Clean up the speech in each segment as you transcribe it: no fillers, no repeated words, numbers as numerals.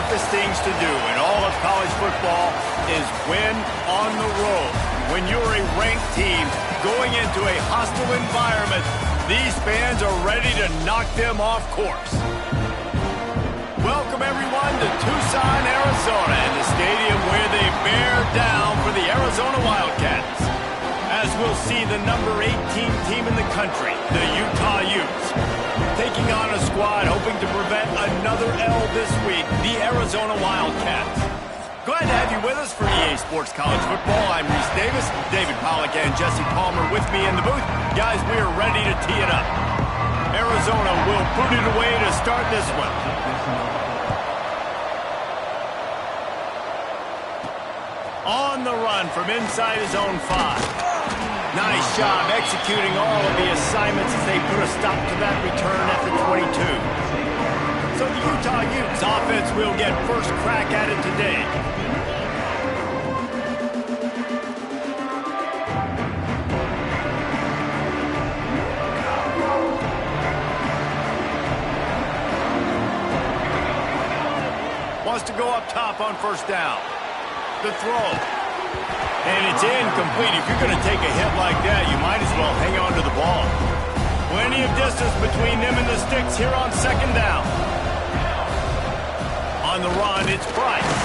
toughest things to do in all of college football is win on the road. When you're a ranked team going into a hostile environment, these fans are ready to knock them off course. Welcome, everyone, to Tucson, Arizona, and the stadium where they bear down for the Arizona Wildcats. As we'll see the number 18 team in the country, the Utah Utes, taking on a squad hoping to prevent another L this week, the Arizona Wildcats. Glad to have you with us for EA Sports College Football. I'm Reese Davis, David Pollack and Jesse Palmer with me in the booth. Guys, we are ready to tee it up. Arizona will put it away to start this one. On the run from inside his own 5. Nice job executing all of the assignments as they put a stop to that return at the 22. So the Utah Utes offense will get first crack at it today. Wants to go up top on first down. The throw. And it's incomplete. If you're going to take a hit like that, you might as well hang on to the ball. Plenty of distance between them and the sticks here on second down. On the run, it's Price.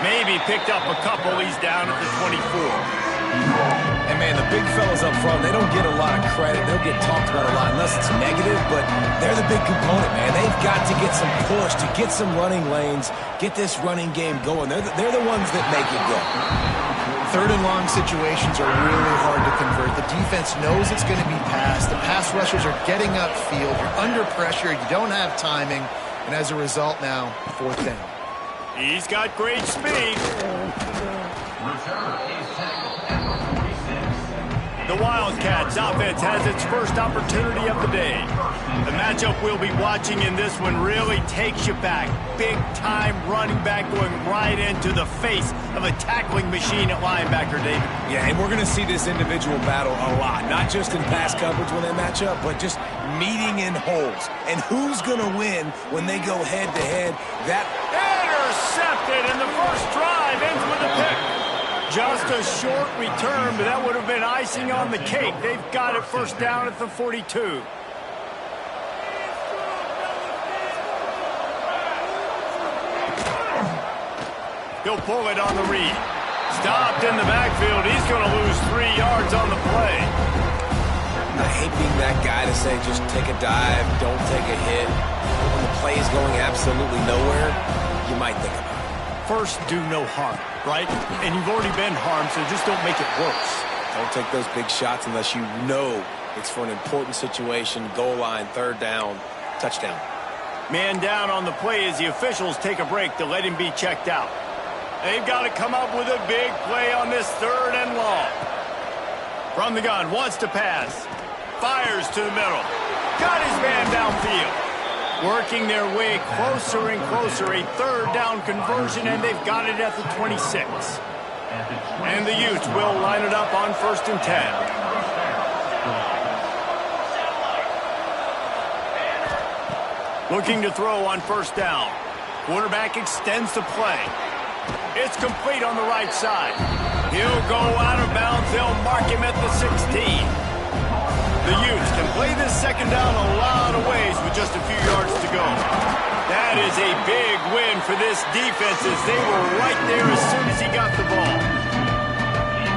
Maybe picked up a couple. He's down at the 24. And, man, the big fellas up front, they don't get a lot of credit. They'll get talked about a lot unless it's negative, but they're the big component, man. They've got to get some push, to get some running lanes, get this running game going. They're the ones that make it go. Third and long situations are really hard to convert. The defense knows it's going to be passed. The pass rushers are getting upfield. You're under pressure. You don't have timing. And as a result now, fourth down. He's got great speed. The Wildcats offense has its first opportunity of the day. The matchup we'll be watching in this one really takes you back. Big-time running back going right into the face of a tackling machine at linebacker, David. Yeah, and we're going to see this individual battle a lot. Not just in pass coverage when they match up, but just meeting in holes. And who's going to win when they go head-to-head? That intercepted, and the first drive ends with a pick. Just a short return, but that would have been icing on the cake. They've got it first down at the 42. He'll pull it on the read. Stopped in the backfield. He's going to lose 3 yards on the play. I hate being that guy to say just take a dive, don't take a hit. But when the play is going absolutely nowhere, you might think about it. First, do no harm, right? And you've already been harmed, so just don't make it worse. Don't take those big shots unless you know it's for an important situation, goal line, third down, touchdown. Man down on the play as the officials take a break to let him be checked out. They've got to come up with a big play on this third and long. From the gun, wants to pass. Fires to the middle. Got his man downfield. Working their way closer and closer, a third down conversion, and they've got it at the 26. And the Utes will line it up on 1st and 10. Looking to throw on first down. Quarterback extends the play. It's complete on the right side. He'll go out of bounds. They'll mark him at the 16. The Utes can play this second down a lot of ways with just a few yards to go. That is a big win for this defense as they were right there as soon as he got the ball.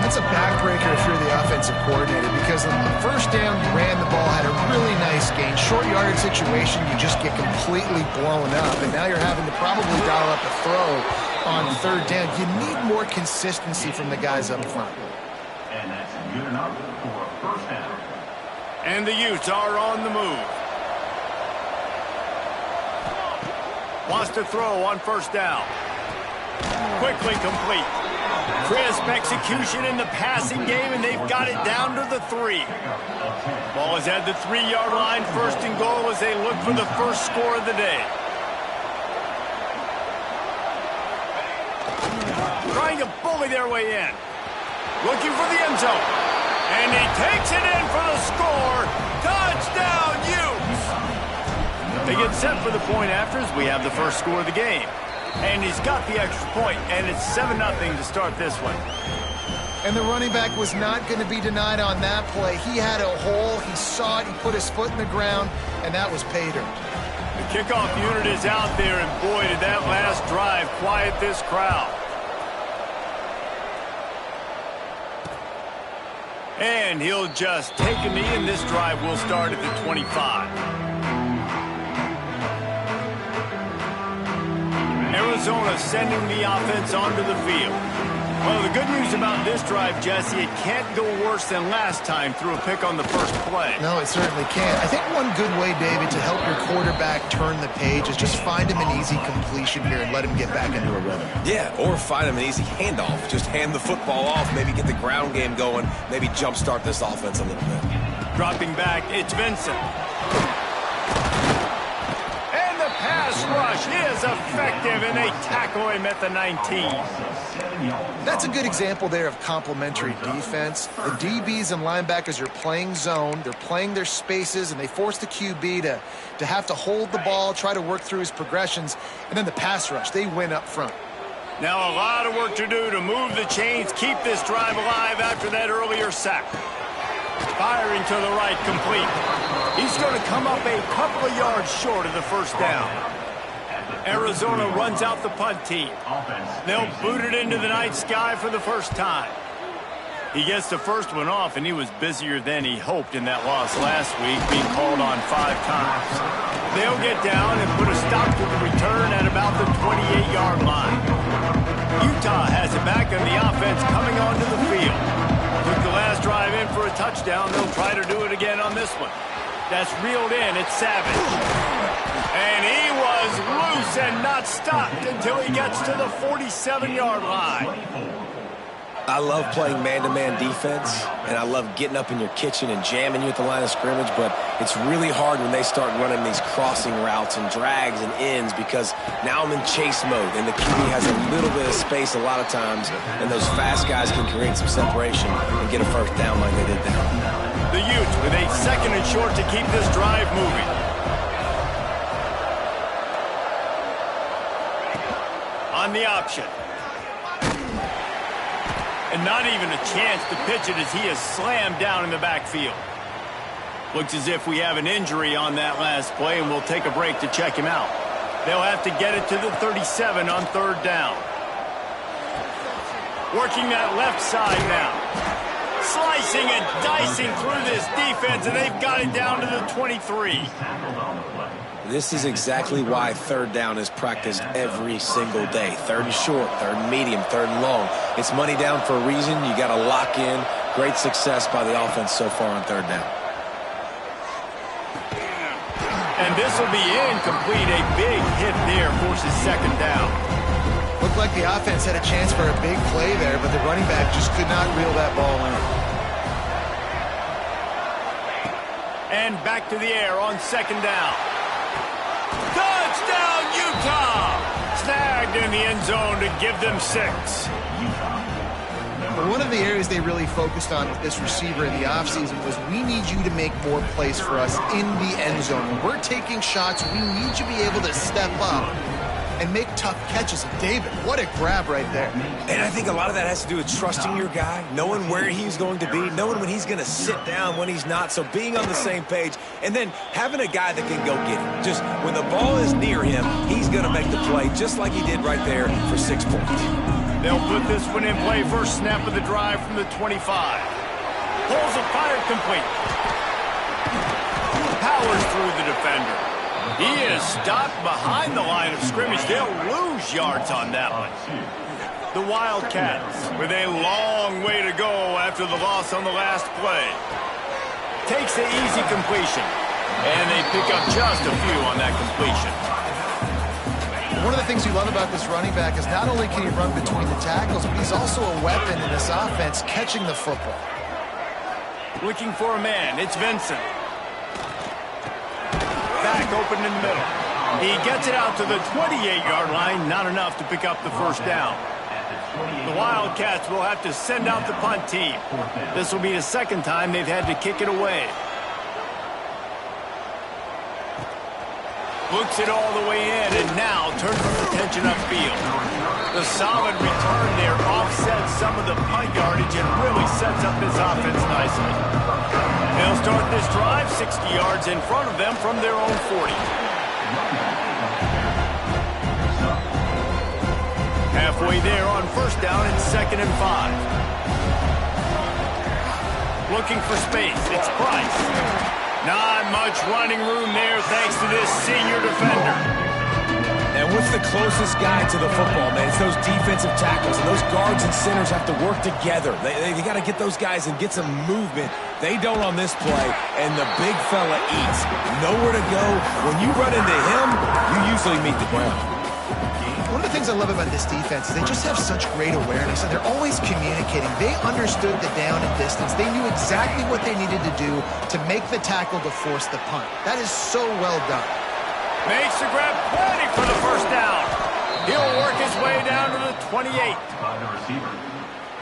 That's a backbreaker if you're the offensive coordinator because on the first down you ran the ball, had a really nice gain. Short yardage situation, you just get completely blown up. And now you're having to probably dial up a throw on third down. You need more consistency from the guys up front. And that's good enough for a first down. And the Utes are on the move. Wants to throw on first down. Quickly complete. Crisp execution in the passing game, and they've got it down to the 3. Ball is at the 3-yard line, first and goal as they look for the first score of the day. Trying to bully their way in. Looking for the end zone. And he takes it in for the score. Touchdown, Utes! They get set for the point afters. We have the first score of the game. And he's got the extra point, and it's 7-0 to start this one. And the running back was not going to be denied on that play. He had a hole, he saw it, he put his foot in the ground, and that was pay dirt. The kickoff unit is out there, and boy, did that last drive quiet this crowd. And he'll just take a knee, and this drive will start at the 25. Arizona sending the offense onto the field. Well, the good news about this drive, Jesse, it can't go worse than last time through a pick on the first play. No, it certainly can't. I think one good way, David, to help your quarterback turn the page is just find him an easy completion here and let him get back into a rhythm. Yeah, or find him an easy handoff. Just hand the football off, maybe get the ground game going, maybe jumpstart this offense a little bit. Dropping back, it's Vincent. Pass rush is effective, and they tackle him at the 19. That's a good example there of complementary defense. The DBs and linebackers are playing zone. They're playing their spaces, and they force the QB to have to hold the ball, try to work through his progressions, and then the pass rush, they win up front. Now a lot of work to do to move the chains, keep this drive alive after that earlier sack. Firing to the right, complete. He's going to come up a couple of yards short of the first down. Arizona runs out the punt team. They'll boot it into the night sky for the first time. He gets the first one off, and he was busier than he hoped in that loss last week, being called on 5 times. They'll get down and put a stop to the return at about the 28-yard line. Utah has it back on the offense coming onto the field. Took the last drive in for a touchdown. They'll try to do it again on this one. That's reeled in. It's Savage. And he was loose and not stopped until he gets to the 47-yard line. I love playing man-to-man defense, and I love getting up in your kitchen and jamming you at the line of scrimmage, but it's really hard when they start running these crossing routes and drags and ends because now I'm in chase mode, and the QB has a little bit of space a lot of times, and those fast guys can create some separation and get a first down like they did there. The Utes with a 2nd and short to keep this drive moving. On the option. And not even a chance to pitch it as he is slammed down in the backfield. Looks as if we have an injury on that last play, and we'll take a break to check him out. They'll have to get it to the 37 on 3rd down. Working that left side now. Slicing and dicing through this defense, and they've got it down to the 23. This is exactly why 3rd down is practiced every single day. 3rd and short, 3rd and medium, 3rd and long. It's money down for a reason. You got to lock in. Great success by the offense so far on 3rd down. And this will be incomplete. A big hit there forces 2nd down. Looked like the offense had a chance for a big play there, but the running back just could not reel that ball in. And back to the air on 2nd down. Touchdown, Utah! Snagged in the end zone to give them 6. One of the areas they really focused on with this receiver in the offseason was we need you to make more plays for us in the end zone. When we're taking shots, we need you to be able to step up and make tough catches. And David, what a grab right there. And I think a lot of that has to do with trusting your guy, knowing where he's going to be, knowing when he's going to sit down, when he's not. So being on the same page, and then having a guy that can go get it. Just when the ball is near him, he's going to make the play just like he did right there for 6 points. They'll put this one in play. First snap of the drive from the 25. Pulls a fire complete. Powers through the defender. He is stopped behind the line of scrimmage. They'll lose yards on that one. The Wildcats with a long way to go after the loss on the last play. Takes the easy completion. And they pick up just a few on that completion. One of the things you love about this running back is not only can he run between the tackles, but he's also a weapon in this offense catching the football. Looking for a man. It's Vincent. Back open in the middle. He gets it out to the 28-yard line. Not enough to pick up the first down. The Wildcats will have to send out the punt team. This will be the 2nd time they've had to kick it away. Looks it all the way in, and now turns his attention upfield. The solid return there offsets some of the punt yardage and really sets up this offense nicely. They'll start this drive 60 yards in front of them from their own 40. Halfway there on first down and 2nd and 5. Looking for space. It's Price. Not much running room there thanks to this senior defender. And what's the closest guy to the football, man? It's those defensive tackles, and those guards and centers have to work together. They got to get those guys and get some movement. They don't on this play, and the big fella eats. Nowhere to go. When you run into him, you usually meet the ground. One of the things I love about this defense is they just have such great awareness, and they're always communicating. They understood the down and distance. They knew exactly what they needed to do to make the tackle to force the punt. That is so well done. Makes the grab, plenty for the first down. He'll work his way down to the 28. By the receiver.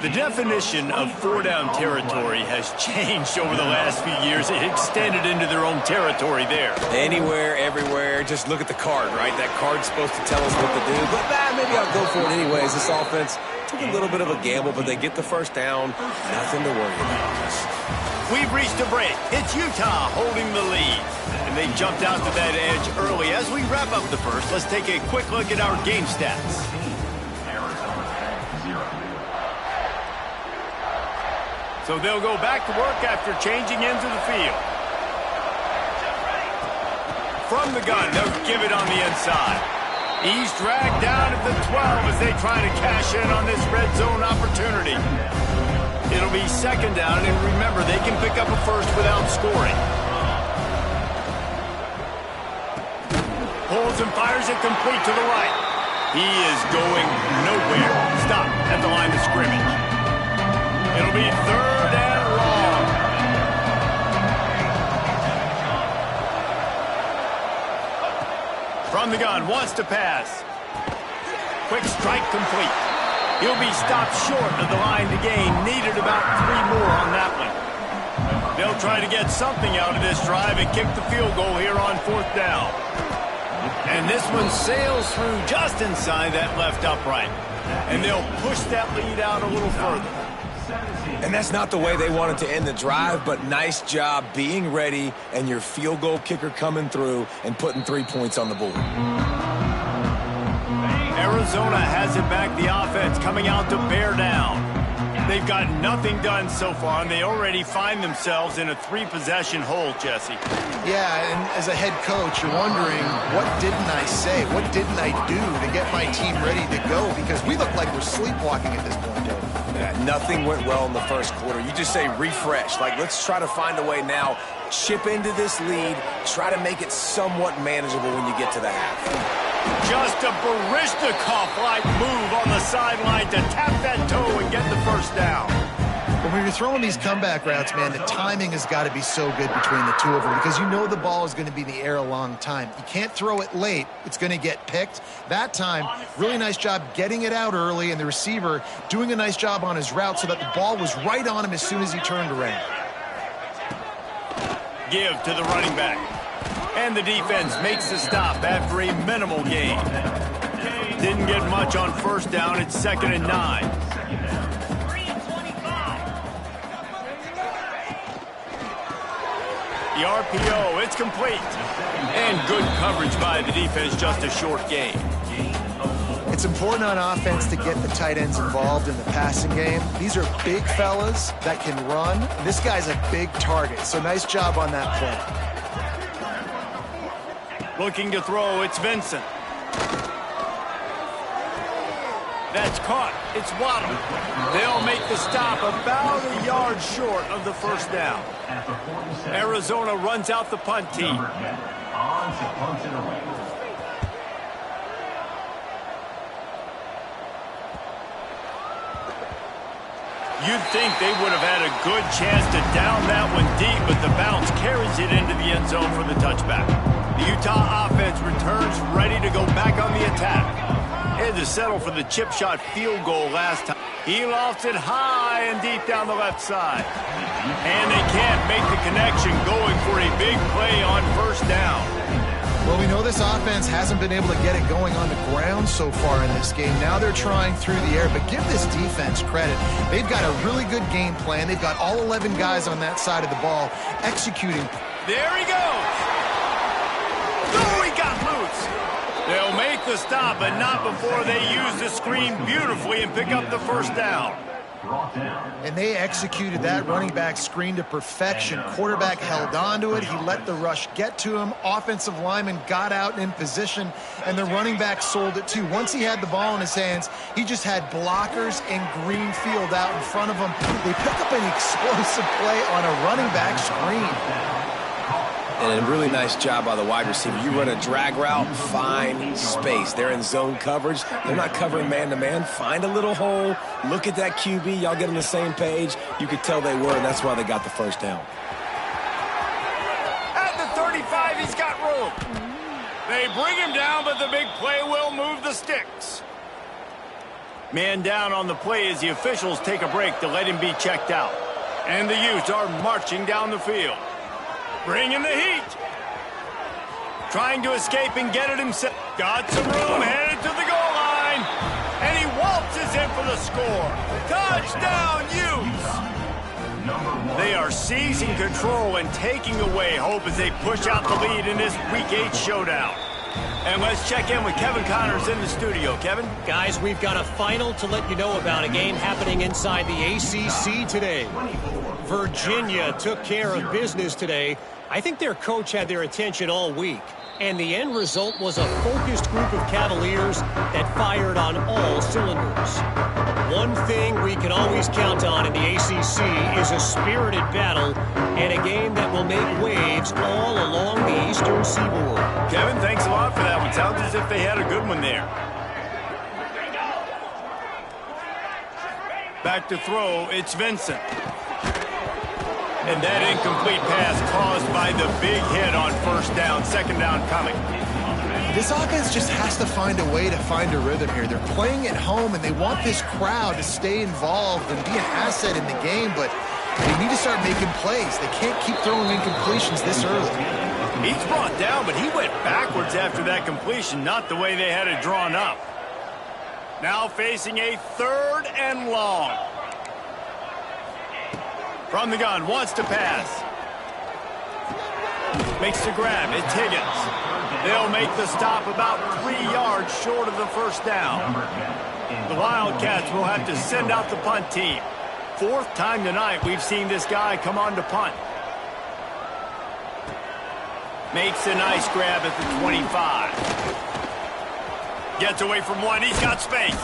The definition of 4-down territory has changed over the last few years. It extended into their own territory there. Anywhere, everywhere, just look at the card, right? That card's supposed to tell us what to do, but maybe I'll go for it anyways. This offense took a little bit of a gamble, but they get the first down. Nothing to worry about. We've reached a break. It's Utah holding the lead. And they jumped out to that edge early. As we wrap up the first, let's take a quick look at our game stats. So they'll go back to work after changing into the field. From the gun, they'll give it on the inside. He's dragged down at the 12 as they try to cash in on this red zone opportunity. It'll be 2nd down, and remember, they can pick up a first without scoring. Pulls and fires it complete to the right. He is going nowhere. Stop at the line of scrimmage. It'll be 3rd and long. From the gun, wants to pass. Quick strike complete. He'll be stopped short of the line to gain. Needed about 3 more on that one. They'll try to get something out of this drive and kick the field goal here on 4th down. And this one sails through just inside that left upright. And they'll push that lead out a little further. And that's not the way they wanted to end the drive, but nice job being ready and your field goal kicker coming through and putting 3 points on the board. Arizona has it back, the offense coming out to bear down. They've got nothing done so far, and they already find themselves in a 3-possession hole, Jesse. Yeah, and as a head coach, you're wondering, what didn't I say? What didn't I do to get my team ready to go? Because we look like we're sleepwalking at this point, Dave. Yeah, nothing went well in the first quarter. You just say refresh. Like, let's try to find a way now. Chip into this lead. Try to make it somewhat manageable when you get to the half. Just a Barishnikov-like move on the sideline to tap that toe and get the first down. But when you're throwing these comeback routes, man, the timing has got to be so good between the two of them because you know the ball is going to be in the air a long time. You can't throw it late. It's going to get picked. That time, really nice job getting it out early, and the receiver doing a nice job on his route so that the ball was right on him as soon as he turned around. Give to the running back. And the defense makes the stop after a minimal gain. Didn't get much on first down. It's 2nd and 9. The RPO, it's complete. And good coverage by the defense, just a short gain. It's important on offense to get the tight ends involved in the passing game. These are big fellas that can run. This guy's a big target, so nice job on that play. Looking to throw, it's Vincent. That's caught. It's Waddle. They'll make the stop about a yard short of the first down. Arizona runs out the punt team. You'd think they would have had a good chance to down that one deep, but the bounce carries it into the end zone for the touchback. The Utah offense returns ready to go back on the attack. Had to settle for the chip shot field goal last time. He lofts it high and deep down the left side. And they can't make the connection, going for a big play on first down. Well, we know this offense hasn't been able to get it going on the ground so far in this game. Now they're trying through the air, but give this defense credit. They've got a really good game plan. They've got all 11 guys on that side of the ball executing. There he goes. Oh, he got loose. They'll make the stop, but not before they use the screen beautifully and pick up the first down. And they executed that running back screen to perfection. Quarterback held on to it. He let the rush get to him. Offensive lineman got out and in position, and the running back sold it too. Once he had the ball in his hands, he just had blockers and green field out in front of him. They pick up an explosive play on a running back screen. And a really nice job by the wide receiver. You run a drag route, find space. They're in zone coverage. They're not covering man-to-man. Find a little hole. Look at that QB. Y'all get on the same page. You could tell they were, and that's why they got the first down. At the 35, he's got room. They bring him down, but the big play will move the sticks. Man down on the play as the officials take a break to let him be checked out. And the Utes are marching down the field. Bringing the heat. Trying to escape and get it himself. Got some room, headed to the goal line. And he waltzes in for the score. Touchdown, Utes. They are seizing control and taking away hope as they push out the lead in this Week 8 showdown. And let's check in with Kevin Connors in the studio. Kevin? Guys, we've got a final to let you know about, a game happening inside the ACC today. Virginia took care of business today. I think their coach had their attention all week, and the end result was a focused group of Cavaliers that fired on all cylinders. One thing we can always count on in the ACC is a spirited battle and a game that will make waves all along the Eastern Seaboard. Kevin, thanks a lot for that one. Sounds as if they had a good one there. Back to throw, it's Vincent. And that incomplete pass caused by the big hit on first down, second down coming. This offense just has to find a way to find a rhythm here. They're playing at home, and they want this crowd to stay involved and be an asset in the game, but they need to start making plays. They can't keep throwing incompletions this early. He's brought down, but he went backwards after that completion, not the way they had it drawn up. Now facing a 3rd and long. From the gun, wants to pass. Makes the grab, it's Higgins. They'll make the stop about 3 yards short of the first down. The Wildcats will have to send out the punt team. 4th time tonight we've seen this guy come on to punt. Makes a nice grab at the 25. Gets away from one, he's got space.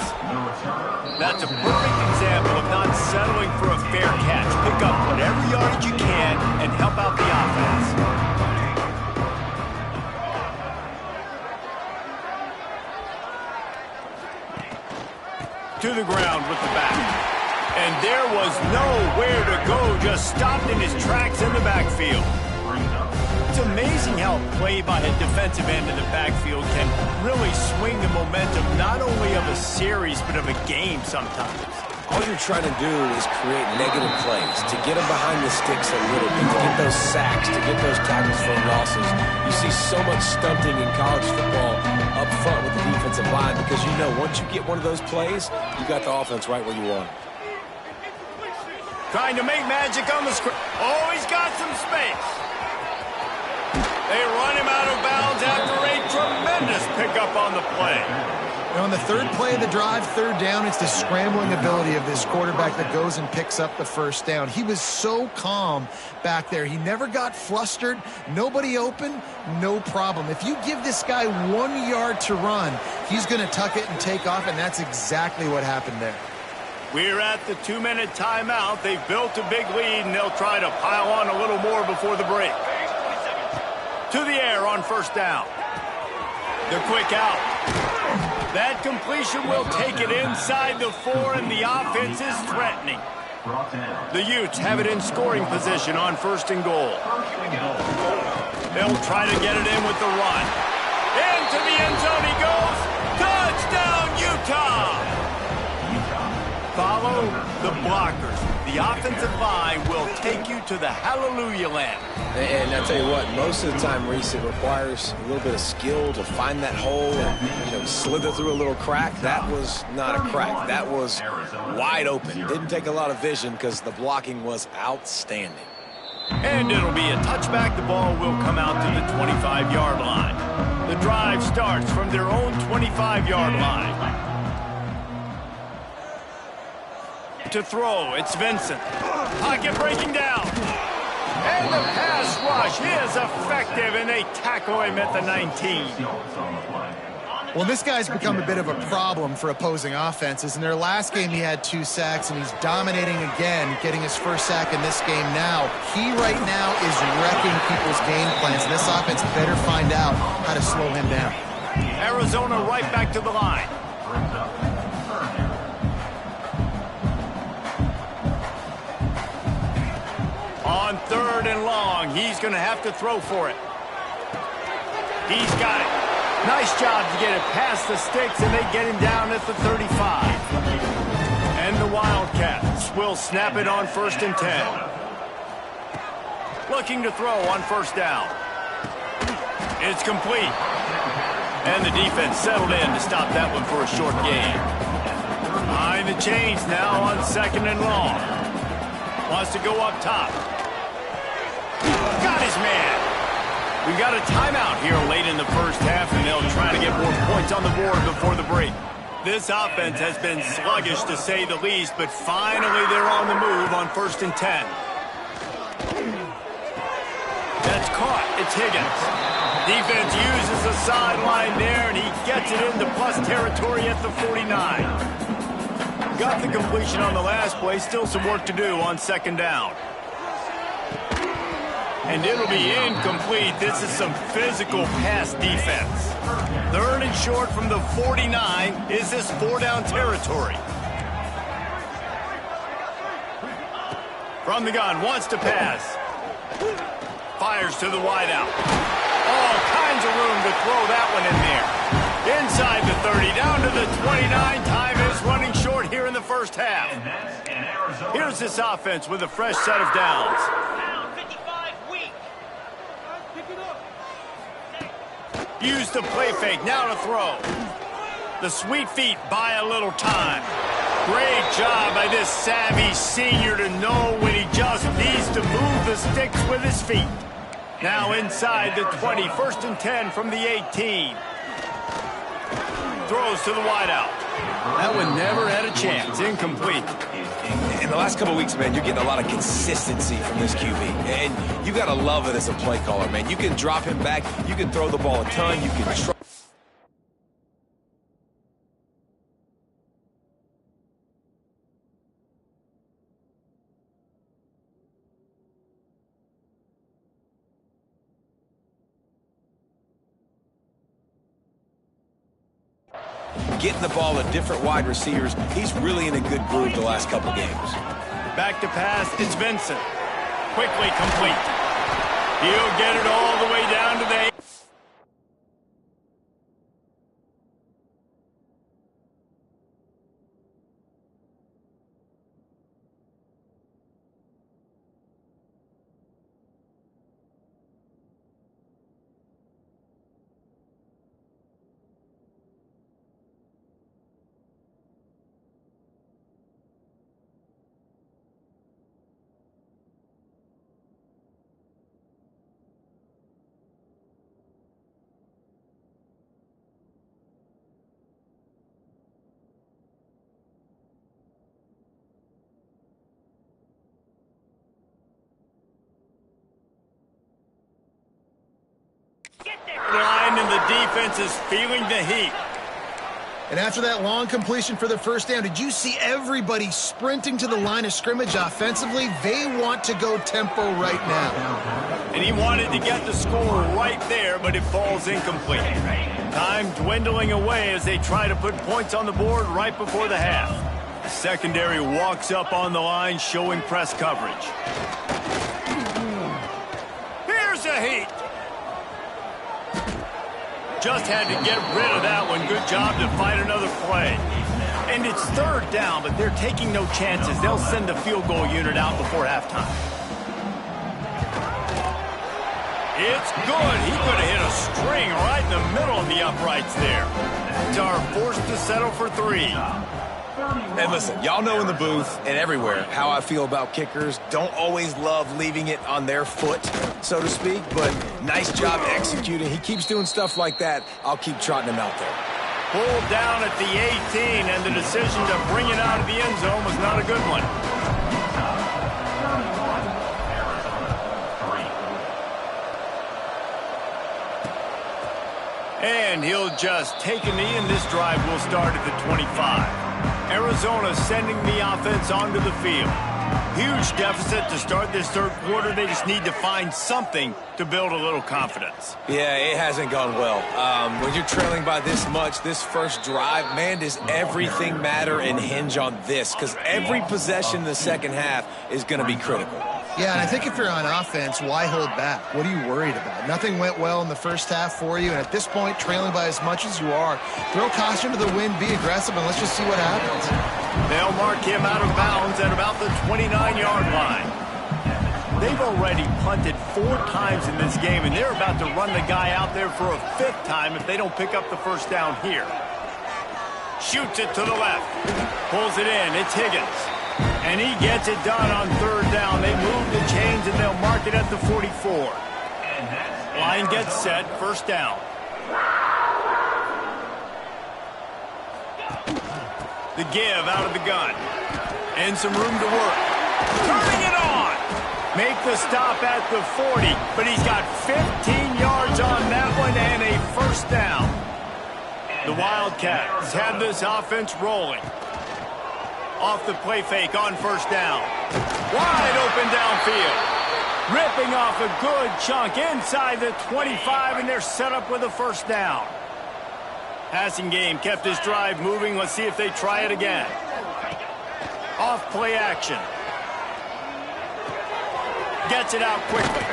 That's a perfect example of not settling for a fair catch. Pick up whatever yardage you can and help out the offense. To the ground with the back. And there was nowhere to go, just stopped in his tracks in the backfield. It's amazing how a play by a defensive end in the backfield can really swing the momentum not only of a series but of a game sometimes. All you're trying to do is create negative plays, to get them behind the sticks a little bit, to get those sacks, to get those tackles for losses. You see so much stunting in college football up front with the defensive line because you know once you get one of those plays, you got the offense right where you want it. Trying to make magic on the screen. Oh, he's got some space. They run him out of bounds after a tremendous pickup on the play. And on the 3rd play of the drive, 3rd down, it's the scrambling ability of this quarterback that goes and picks up the first down. He was so calm back there. He never got flustered. Nobody open, no problem. If you give this guy 1 yard to run, he's going to tuck it and take off, and that's exactly what happened there. We're at the 2-minute timeout. They've built a big lead, and they'll try to pile on a little more before the break. To the air on first down. The quick out. That completion will take it inside the 4, and the offense is threatening. The Utes have it in scoring position on 1st and goal. They'll try to get it in with the run. Into the end zone he goes. Touchdown, Utah! Follow the blockers. the offensive line will take you to the hallelujah land. And I tell you what, most of the time, Reese, it requires a little bit of skill to find that hole and slither through a little crack. That was not a crack. That was wide open. Didn't take a lot of vision because the blocking was outstanding. And it'll be a touchback. The ball will come out to the 25-yard line. The drive starts from their own 25-yard line. To throw, it's Vincent. Pocket breaking down. And the pass rush is effective, and they tackle him at the 19. Well, this guy's become a bit of a problem for opposing offenses. In their last game, he had 2 sacks, and he's dominating again, getting his first sack in this game now. He right now is wrecking people's game plans, and this offense better find out how to slow him down. Arizona right back to the line. On 3rd and long, he's going to have to throw for it. He's got it. Nice job to get it past the sticks, and they get him down at the 35. And the Wildcats will snap it on 1st and 10. Looking to throw on 1st down. It's complete. And the defense settled in to stop that one for a short gain. Behind the chains now on 2nd and long. Wants to go up top. Got his man. We've got a timeout here late in the first half, and they'll try to get more points on the board before the break. This offense has been sluggish, to say the least, but finally they're on the move on 1st and 10. That's caught. It's Higgins. Defense uses the sideline there, and he gets it into plus territory at the 49. Got the completion on the last play. Still some work to do on 2nd down. And it'll be incomplete. This is some physical pass defense. 3rd and short from the 49. Is this 4-down territory? From the gun, wants to pass. Fires to the wideout. All kinds of room to throw that one in there. Inside the 30, down to the 29. Time is running short here in the first half. Here's this offense with a fresh set of downs. Use the play fake, now to throw. The sweet feet buy a little time. Great job by this savvy senior to know when he just needs to move the sticks with his feet. Now inside the 20, 1st and 10 from the 18. Throws to the wideout. That one never had a chance, incomplete. In the last couple of weeks, man, you're getting a lot of consistency from this QB. And you got to love it as a play caller, man. You can drop him back. You can throw the ball a ton. You can try. Getting the ball to different wide receivers. He's really in a good groove the last couple games. Back to pass, it's Vincent. Quickly complete. He'll get it all the way down to the 8. Line and the defense is feeling the heat. And after that long completion for the 1st down, did you see everybody sprinting to the line of scrimmage offensively? They want to go tempo right now. And he wanted to get the score right there, but it falls incomplete. Time dwindling away as they try to put points on the board right before the half. The secondary walks up on the line, showing press coverage. Here's a heat. Just had to get rid of that one. Good job to find another play. And it's third down, but they're taking no chances. They'll send the field goal unit out before halftime. It's good. He could have hit a string right in the middle of the uprights there. Are forced to settle for 3. And listen, y'all know in the booth and everywhere how I feel about kickers. Don't always love leaving it on their foot, so to speak, but nice job executing. He keeps doing stuff like that. I'll keep trotting him out there. Pulled down at the 18, and the decision to bring it out of the end zone was not a good one. And he'll just take a knee, and this drive will start at the 25. Arizona sending the offense onto the field. Huge deficit to start this third quarter. They just need to find something to build a little confidence. Yeah, it hasn't gone well. When you're trailing by this much, this first drive, man, does everything matter and hinge on this? Because every possession in the second half is going to be critical. Yeah, and I think if you're on offense, why hold back? What are you worried about? Nothing went well in the first half for you, and at this point, trailing by as much as you are, throw caution to the wind, be aggressive, and let's just see what happens. They'll mark him out of bounds at about the 29-yard line. They've already punted 4 times in this game, and they're about to run the guy out there for a 5th time if they don't pick up the first down here. Shoots it to the left. Pulls it in. It's Higgins. And he gets it done on third down. They move the chains, and they'll mark it at the 44. Line gets set. First down. The give out of the gun. And some room to work. Turning it on. Make the stop at the 40. But he's got 15 yards on that one and a first down. The Wildcats have this offense rolling. Off the play fake on first down. Wide open downfield. Ripping off a good chunk inside the 25, and they're set up with a first down. Passing game kept his drive moving. Let's see if they try it again. Off play action. Gets it out quickly.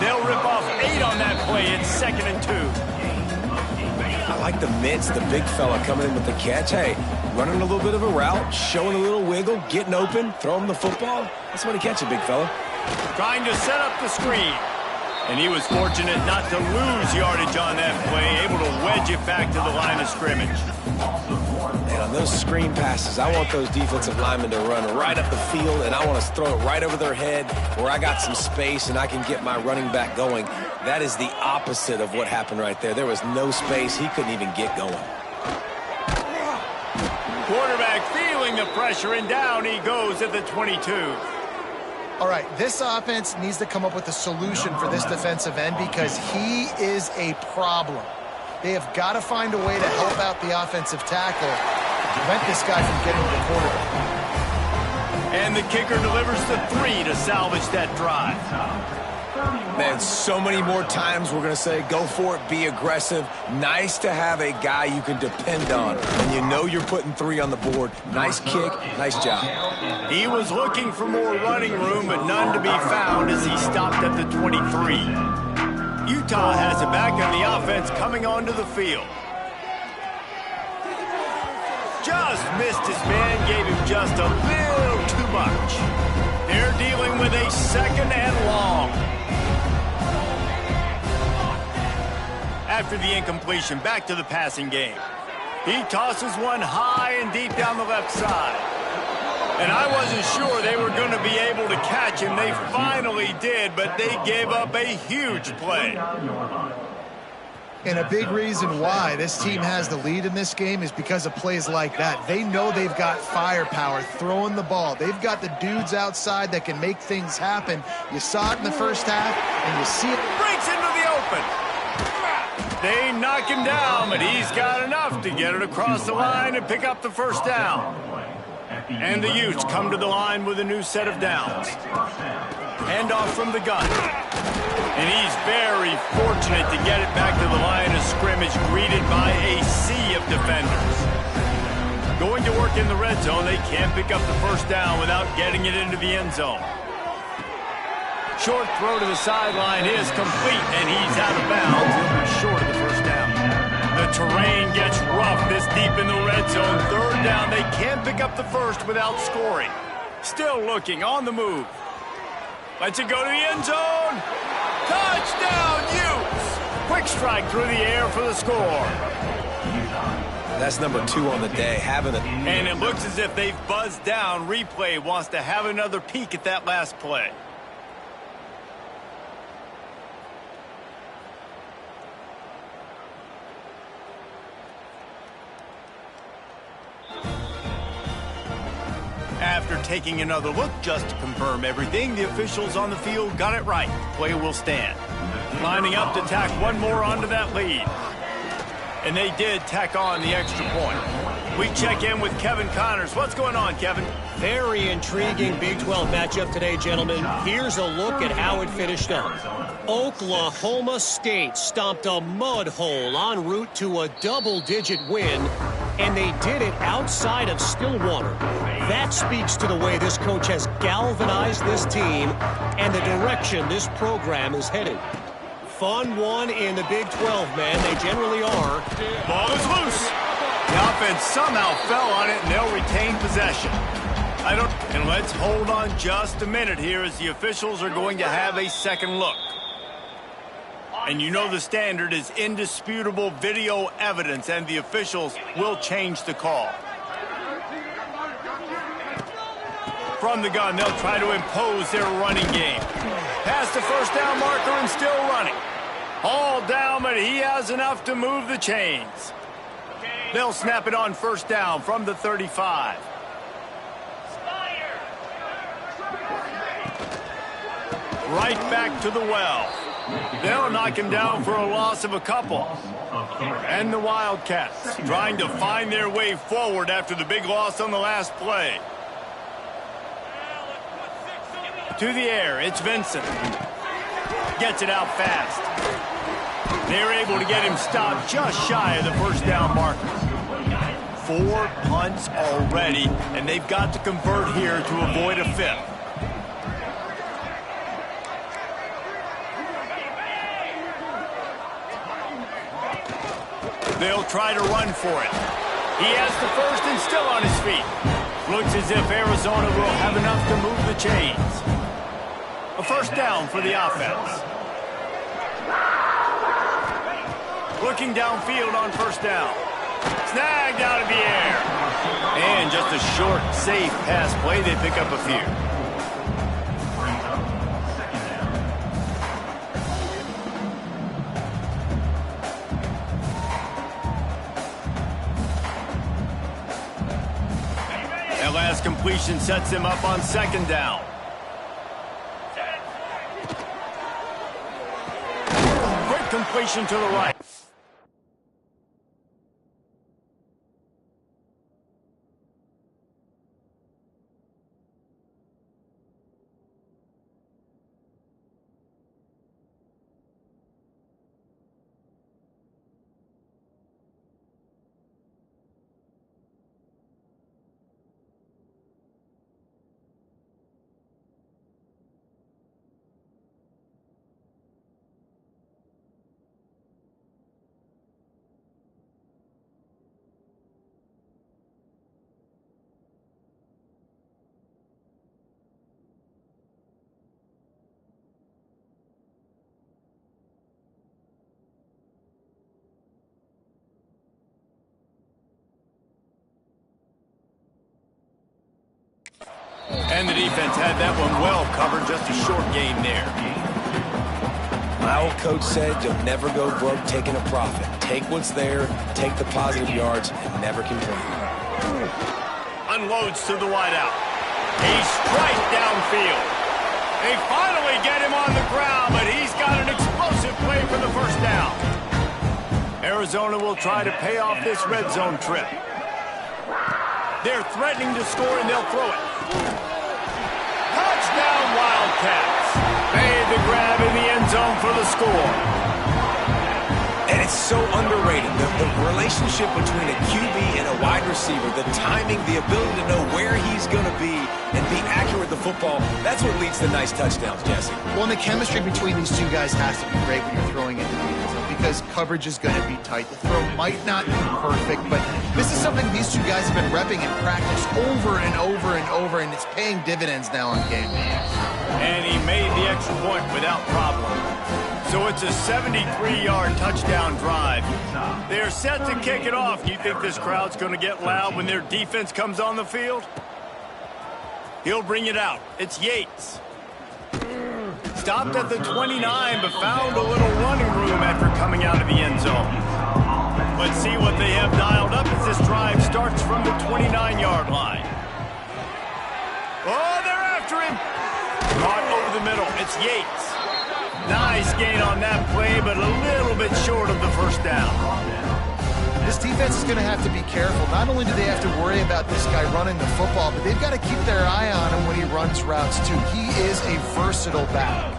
They'll rip off 8 on that play. It's 2nd and 2. I like the mitts, the big fella coming in with the catch. Hey, running a little bit of a route, showing a little wiggle, getting open, throw him the football. That's when he catch it, big fella. Trying to set up the screen. And he was fortunate not to lose yardage on that play, able to wedge it back to the line of scrimmage. And on those screen passes, I want those defensive linemen to run right up the field, and I want to throw it right over their head where I got some space and I can get my running back going. That is the opposite of what happened right there. There was no space. He couldn't even get going. Quarterback feeling the pressure, and down he goes at the 22. All right, this offense needs to come up with a solution for this defensive end because he is a problem. They have got to find a way to help out the offensive tackle, prevent this guy from getting to the quarterback. And the kicker delivers the 3 to salvage that drive. Man, so many more times we're going to say, go for it, be aggressive. Nice to have a guy you can depend on. And you know you're putting 3 on the board. Nice kick, nice job. He was looking for more running room, but none to be found as he stopped at the 23. Utah has it back on the offense coming onto the field. Just missed his man, gave him just a little too much. They're dealing with a 2nd and long. After the incompletion, back to the passing game. He tosses one high and deep down the left side. And I wasn't sure they were going to be able to catch him. They finally did, but they gave up a huge play. And a big reason why this team has the lead in this game is because of plays like that. They know they've got firepower throwing the ball. They've got the dudes outside that can make things happen. You saw it in the first half, and you see it. Breaks into the open. They knock him down, but he's got enough to get it across the line and pick up the first down. And the Utes come to the line with a new set of downs. Handoff from the gun. And he's very fortunate to get it back to the line of scrimmage, greeted by a sea of defenders. Going to work in the red zone, they can't pick up the first down without getting it into the end zone. Short throw to the sideline is complete, and he's out of bounds. He'll be short of the first down. The The terrain gets rough this deep in the red zone. Third down, they can't pick up the first without scoring. Still looking, on the move. Lets it go to the end zone. Touchdown, Utes! Quick strike through the air for the score. That's number 2 on the day, having it. And it looks as if they've buzzed down. Replay wants to have another peek at that last play. After taking another look just to confirm everything, the officials on the field got it right. Play will stand. Lining up to tack one more onto that lead. And they did tack on the extra point. We check in with Kevin Connors. What's going on, Kevin? Very intriguing Big 12 matchup today, gentlemen. Here's a look at how it finished up. Oklahoma State stomped a mud hole en route to a double-digit win, and they did it outside of Stillwater. That speaks to the way this coach has galvanized this team and the direction this program is headed. Fun one in the Big 12, man. They generally are. Ball is loose. The offense somehow fell on it, and they'll retain possession. And let's hold on just a minute here as the officials are going to have a second look. And you know the standard is indisputable video evidence, and the officials will change the call. From the gun, they'll try to impose their running game. Past the first down marker and still running. All down, but he has enough to move the chains. They'll snap it on first down from the 35. Right back to the well. They'll knock him down for a loss of a couple. And the Wildcats trying to find their way forward after the big loss on the last play. To the air, it's Vincent. Gets it out fast. They're able to get him stopped just shy of the first down marker. 4 punts already, and they've got to convert here to avoid a fifth. They'll try to run for it. He has the first and still on his feet. Looks as if Arizona will have enough to move the chains. A first down for the offense. Looking downfield on first down. Snagged out of the air. And just a short, safe pass play. They pick up a few. That last completion sets him up on second down. Quick completion to the right. And the defense had that one well covered, just a short gain there. My old coach said you'll never go broke taking a profit. Take what's there, take the positive yards, and never complain. Unloads to the wideout. A strike downfield. They finally get him on the ground, but he's got an explosive play for the first down. Arizona will try to pay off this red zone trip. They're threatening to score, and they'll throw it. Touchdown, Wildcats. Made the grab in the end zone for the score. And it's so underrated. The relationship between a QB and a wide receiver, the timing, the ability to know where he's going to be and be accurate with the football, that's what leads to nice touchdowns, Jesse. Well, and the chemistry between these two guys has to be great when you're throwing into the end zone. because coverage is going to be tight. The throw might not be perfect, but this is something these two guys have been repping in practice over and over and over, and it's paying dividends now on game day. And he made the extra point without problem. So it's a 73-yard touchdown drive. They're set to kick it off. You think this crowd's going to get loud when their defense comes on the field? He'll bring it out. It's Yates. Stopped at the 29, but found a little running room after coming out of the end zone. Let's see what they have dialed up as this drive starts from the 29-yard line. Oh, they're after him. Caught over the middle. It's Yates. Nice gain on that play, but a little bit short of the first down. This defense is going to have to be careful. Not only do they have to worry about this guy running the football, but they've got to keep their eye on him when he runs routes, too. He is a versatile back.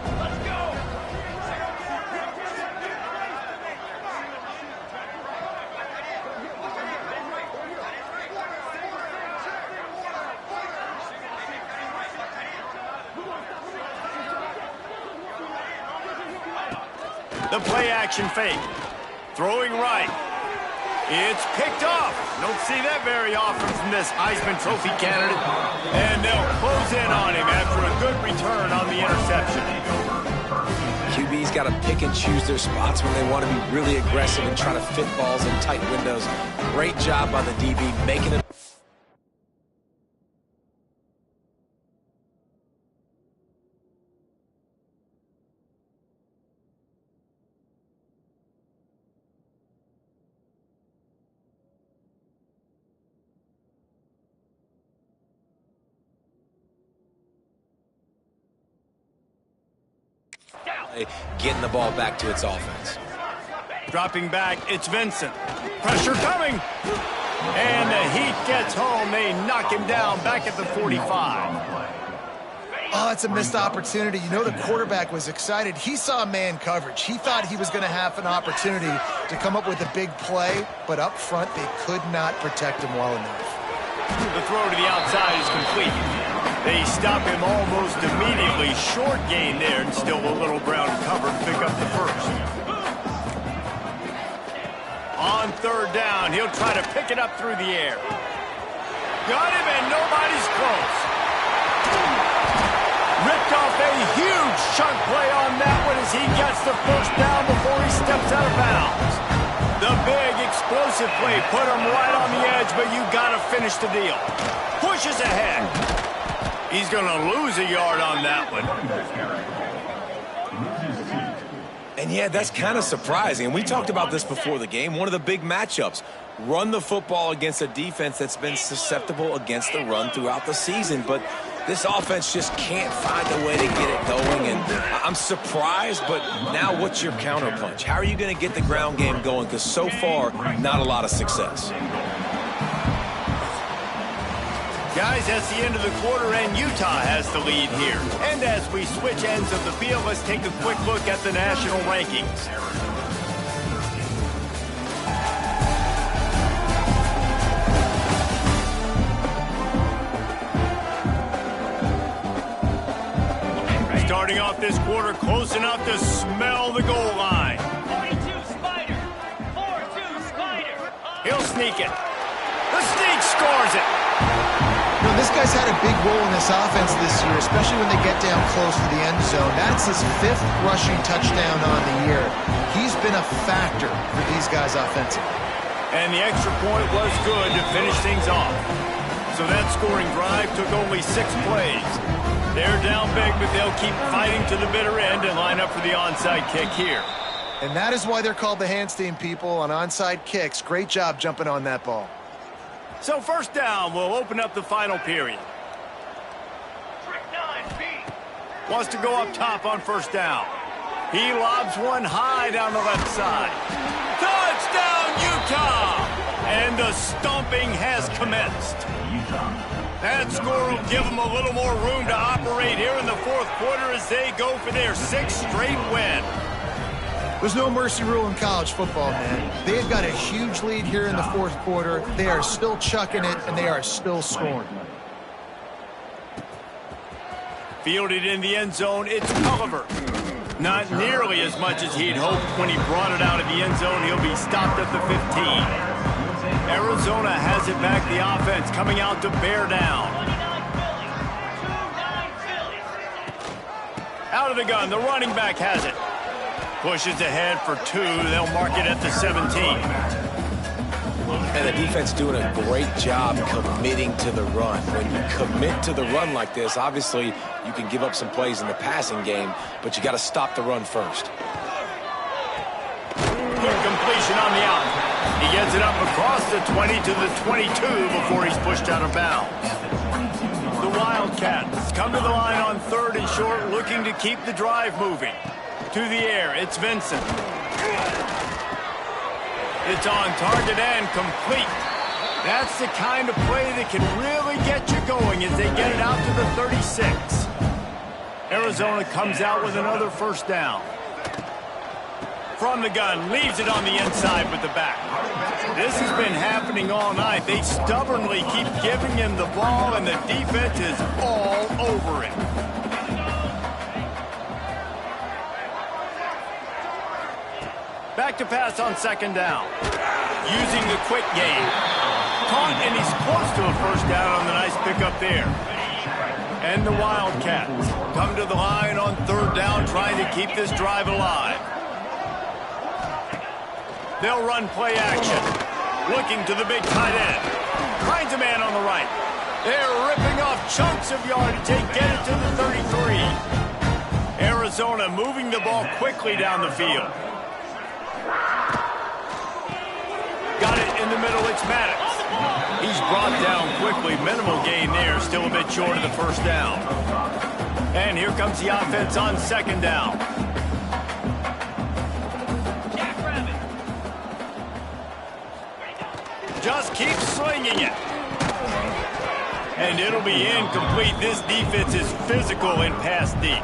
The play-action fake. Throwing right. It's picked off. Don't see that very often from this Heisman Trophy candidate. And they'll close in on him after a good return on the interception. QB's got to pick and choose their spots when they want to be really aggressive and try to fit balls in tight windows. Great job by the DB making it. Getting the ball back to its offense. Dropping back, it's Vincent. Pressure coming. And the heat gets home. They knock him down back at the 45. Oh, it's a missed opportunity. You know the quarterback was excited. He saw man coverage. He thought he was going to have an opportunity to come up with a big play, but up front they could not protect him well enough. The throw to the outside is complete. They stop him almost immediately. Short gain there, and still a little ground cover to pick up the first. On third down, he'll try to pick it up through the air. Got him, and nobody's close. Ripped off a huge chunk play on that one as he gets the first down before he steps out of bounds. The big explosive play put him right on the edge, but you got to finish the deal. Pushes ahead. He's going to lose a yard on that one. And yeah, that's kind of surprising. And we talked about this before the game. One of the big matchups. Run the football against a defense that's been susceptible against the run throughout the season. But this offense just can't find a way to get it going. And I'm surprised, but now what's your counterpunch? How are you going to get the ground game going? Because so far, not a lot of success. Guys, that's the end of the quarter, and Utah has the lead here. And as we switch ends of the field, let's take a quick look at the national rankings. Starting off this quarter, close enough to smell the goal line. 42 Spider. 4-2 Spider. He'll sneak it. The sneak scores it. You know, this guy's had a big role in this offense this year, especially when they get down close to the end zone. That's his 5th rushing touchdown on the year. He's been a factor for these guys offensively. And the extra point was good to finish things off. So that scoring drive took only 6 plays. They're down big, but they'll keep fighting to the bitter end and line up for the onside kick here. And that is why they're called the Handstein people on onside kicks. Great job jumping on that ball. So first down, we'll open up the final period. Wants to go up top on first down. He lobs one high down the left side. Touchdown, Utah! And the stomping has commenced. That score will give them a little more room to operate here in the fourth quarter as they go for their 6th straight win. There's no mercy rule in college football, man. They've got a huge lead here in the fourth quarter. They are still chucking it, and they are still scoring. Fielded in the end zone, it's Culliver. Not nearly as much as he'd hoped when he brought it out of the end zone. He'll be stopped at the 15. Arizona has it back, the offense coming out to bear down. Out of the gun, the running back has it. Pushes ahead for 2. They'll mark it at the 17. And the defense doing a great job committing to the run. When you commit to the run like this, obviously you can give up some plays in the passing game, but you got to stop the run first. Good completion on the out. He gets it up across the 20 to the 22 before he's pushed out of bounds. The Wildcats come to the line on 3rd and short, looking to keep the drive moving. To the air, it's Vincent. It's on target and complete. That's the kind of play that can really get you going as they get it out to the 36. Arizona comes out with another first down. From the gun, leaves it on the inside with the back. This has been happening all night. They stubbornly keep giving him the ball, and the defense is all over it. Back to pass on 2nd down. Using the quick game. Caught, and he's close to a first down on the nice pickup there. And the Wildcats come to the line on 3rd down, trying to keep this drive alive. They'll run play action. Looking to the big tight end. Finds a man on the right. They're ripping off chunks of yardage. They get it to the 33. Arizona moving the ball quickly down the field. Got it in the middle. It's Maddox. He's brought down quickly. Minimal gain there. Still a bit short of the first down. And here comes the offense on 2nd down. Just keep slinging it. And it'll be incomplete. This defense is physical in pass deep.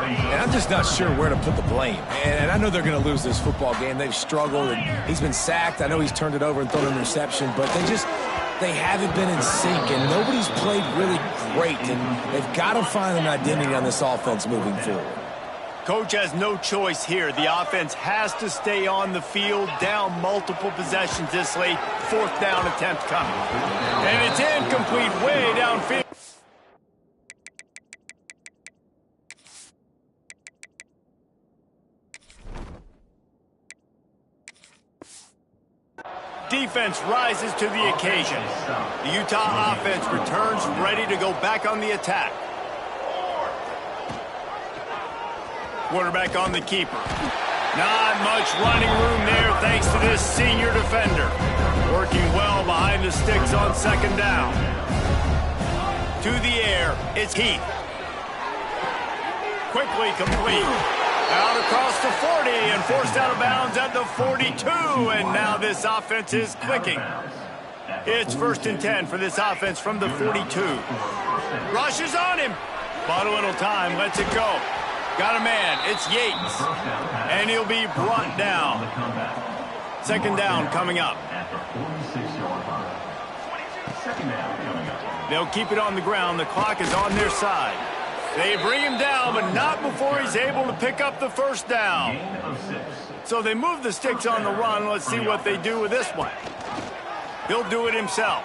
And I'm just not sure where to put the blame. And I know they're going to lose this football game. They've struggled, and he's been sacked. I know he's turned it over and thrown an interception, but they haven't been in sync, and nobody's played really great. And they've got to find an identity on this offense moving forward. Coach has no choice here. The offense has to stay on the field, down multiple possessions this late. 4th down attempt coming. And it's incomplete way downfield. Defense rises to the occasion. The Utah offense returns ready to go back on the attack. Quarterback on the keeper. Not much running room there thanks to this senior defender. Working well behind the sticks on 2nd down. To the air, it's Heath. Quickly complete. Out across the 40 and forced out of bounds at the 42. And now this offense is clicking. It's 1st and 10 for this offense from the 42. Rushes on him. Bought a little time, lets it go. Got a man, it's Yates. And he'll be brought down. 2nd down coming up. They'll keep it on the ground. The clock is on their side. They bring him down, but not before he's able to pick up the first down. So they move the sticks on the run. Let's see what they do with this one. He'll do it himself.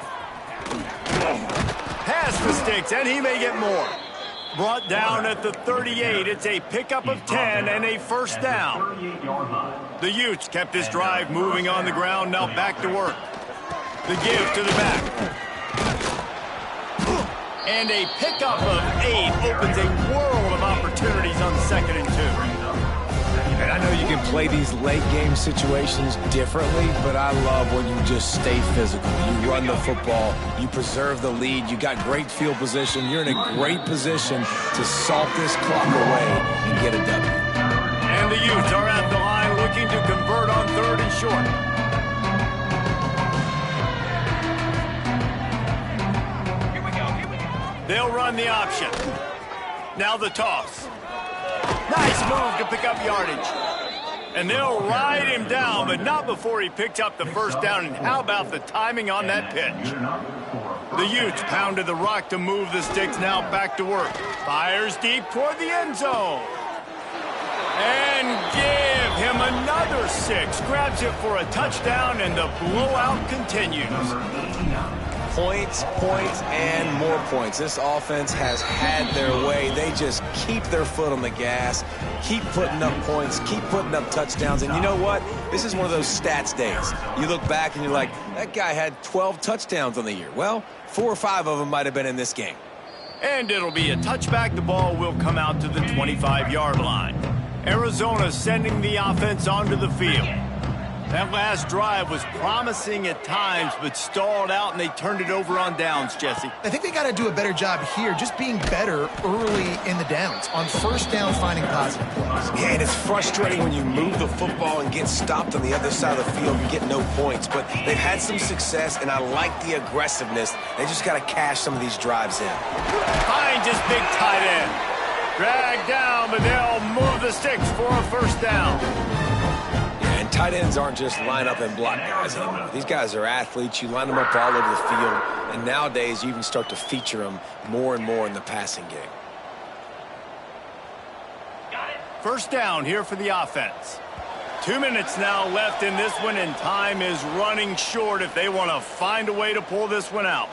Pass the sticks, and he may get more. Brought down at the 38. It's a pickup of 10 and a first down. The Utes kept this drive moving on the ground. Now back to work. The give to the back. And a pickup of 8 opens a world of opportunities on 2nd and 2. And I know you can play these late game situations differently, but I love when you just stay physical. You run the football, you preserve the lead, you got great field position, you're in a great position to salt this clock away and get a W. And the Utes are at the line looking to convert on 3rd and short. They'll run the option. Now the toss. Nice move to pick up yardage. And they'll ride him down, but not before he picks up the first down. And how about the timing on that pitch? The Utes pounded the rock to move the sticks. Now back to work. Fires deep toward the end zone. And give him another 6. Grabs it for a touchdown, and the blowout continues. Points, points, and more points. This offense has had their way. They just keep their foot on the gas, keep putting up points, keep putting up touchdowns. And you know what? This is one of those stats days. You look back and you're like, that guy had 12 touchdowns on the year. Well, 4 or 5 of them might have been in this game. And it'll be a touchback. The ball will come out to the 25-yard line. Arizona sending the offense onto the field. That last drive was promising at times, but stalled out, and they turned it over on downs, Jesse. I think they got to do a better job here, just being better early in the downs. On first down, finding positive plays. Yeah, and it's frustrating when you move the football and get stopped on the other side of the field and get no points. But they've had some success, and I like the aggressiveness. They just got to cash some of these drives in. Finds his big tight end. Dragged down, but they'll move the sticks for a first down. And tight ends aren't just line up and block guys anymore. These guys are athletes. You line them up all over the field. And nowadays, you even start to feature them more and more in the passing game. First down here for the offense. 2 minutes now left in this one, and time is running short if they want to find a way to pull this one out.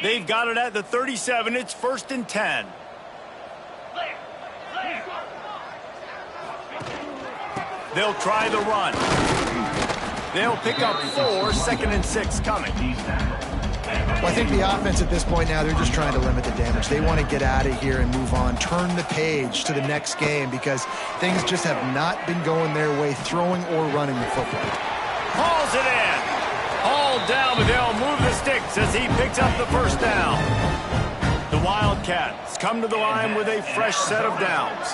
They've got it at the 37. It's 1st and 10. They'll try the run. They'll pick up 4, 2nd and 6 coming. Well, I think the offense at this point now, they're just trying to limit the damage. They want to get out of here and move on, turn the page to the next game because things just have not been going their way, throwing or running the football. Hauls it in. Hauled down, but they'll move the sticks as he picks up the first down. The Wildcats come to the line with a fresh set of downs.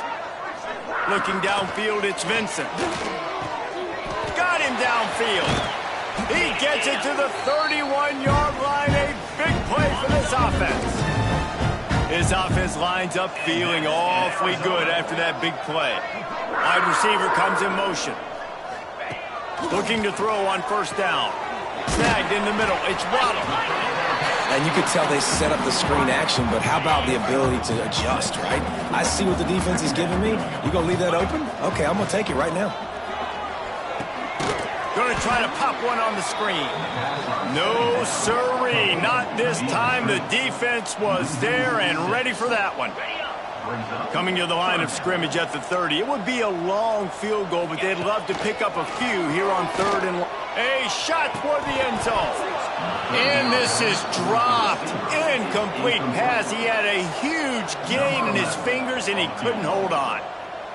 Looking downfield, it's Vincent. Got him downfield. He gets it to the 31-yard line. A big play for this offense. This offense lines up feeling awfully good after that big play. Wide receiver comes in motion. Looking to throw on first down. Snagged in the middle. It's Waddle. And you could tell they set up the screen action, but how about the ability to adjust, right? I see what the defense is giving me. You going to leave that open? Okay, I'm going to take it right now. Going to try to pop one on the screen. No, sirree. Not this time. The defense was there and ready for that one. Coming to the line of scrimmage at the 30. It would be a long field goal, but they'd love to pick up a few here on 3rd and 1. A shot toward the end zone. And this is dropped. Incomplete pass. He had a huge gain in his fingers, and he couldn't hold on.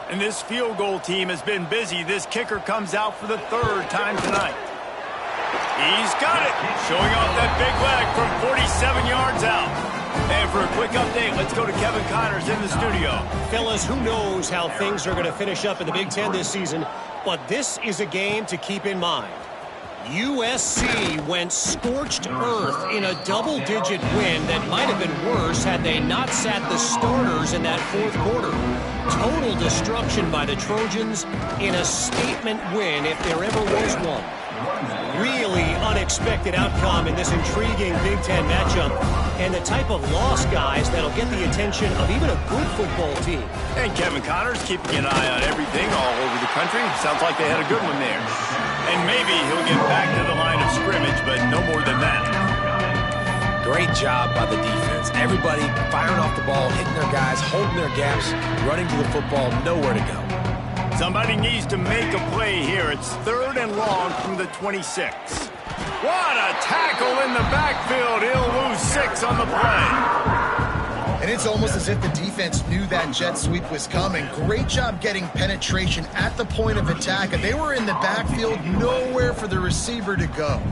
And this field goal team has been busy. This kicker comes out for the 3rd time tonight. He's got it. Showing off that big leg from 47 yards out. And for a quick update, let's go to Kevin Connors in the studio. Fellas, who knows how things are going to finish up in the Big Ten this season, but this is a game to keep in mind. USC went scorched earth in a double-digit win that might have been worse had they not sat the starters in that 4th quarter. Total destruction by the Trojans in a statement win if there ever was one. really unexpected outcome in this intriguing Big Ten matchup, and the type of loss, guys, that'll get the attention of even a good football team. And Kevin Connors keeping an eye on everything all over the country. Sounds like they had a good one there. And maybe he'll get back to the line of scrimmage, but no more than that. Great job by the defense. Everybody firing off the ball, hitting their guys, holding their gaps, running to the football, nowhere to go. Somebody needs to make a play here. It's 3rd and long from the 26. What a tackle in the backfield. He'll lose 6 on the play. And it's almost as if the defense knew that jet sweep was coming. Great job getting penetration at the point of attack. And they were in the backfield, nowhere for the receiver to go.